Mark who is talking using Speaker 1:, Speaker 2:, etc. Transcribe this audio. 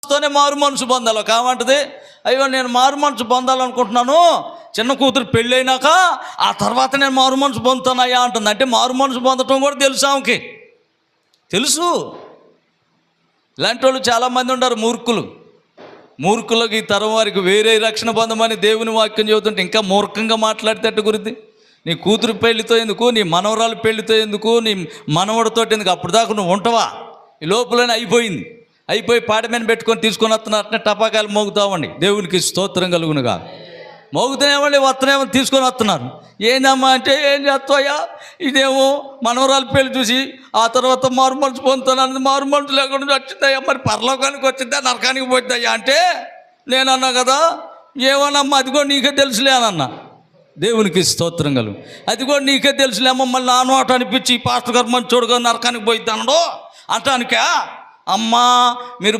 Speaker 1: తోనే మారు మనసు పొందాలి. కావంటది, అయ్యో నేను మారు మనసు పొందాలనుకుంటున్నాను, చిన్న కూతురు పెళ్ళి అయినాక ఆ తర్వాత నేను మారు మనసు పొందుతానయ్యా అంటుంది. అంటే మారు మనసు పొందటం కూడా తెలుసు ఆమెకి, తెలుసు. ఇలాంటి వాళ్ళు చాలామంది ఉన్నారు, మూర్ఖులకి ఈ తరం వారికి వేరే రక్షణ పొందమని దేవుని వాక్యం చెబుతుంటే ఇంకా మూర్ఖంగా మాట్లాడితే గురించి. నీ కూతురు పెళ్లితో ఎందుకు, నీ మనవరాలు పెళ్లితో ఎందుకు, నీ మనవడితో ఎందుకు, అప్పుడు దాకా నువ్వు ఉంటావా? ఈ లోపలనే అయిపోయి పాట మీద పెట్టుకొని తీసుకొని వస్తున్నట్టే టపాకాయలు మోగుతామండి. దేవునికి స్తోత్రం కలుగునుగా. మోగుతానేమండి, వస్తున్నామో తీసుకొని వస్తున్నారు. ఏందమ్మా అంటే, ఏం చేస్తావయ్యా, ఇదేమో మనవరాలు పెళ్లి చూసి ఆ తర్వాత మారు మనసు పొందుతాను, మారు మనసు లేకుండా వచ్చిందయ్యా, మరి పరలోకానికి వచ్చిందా నరకానికి పోతుందయ్యా అంటే, నేనన్నా కదా ఏమోనమ్మా అదిగో నీకే తెలుసులే అని అన్నా. దేవునికి స్తోత్రం కలుగు. అదిగో నీకే తెలుసులేమో, మళ్ళీ నా నోట అనిపించి పాస్టర్ గారు మంచి చూడగా నరకానికి పోయిద్ది అనడు అంటానికా? అమ్మా మీరు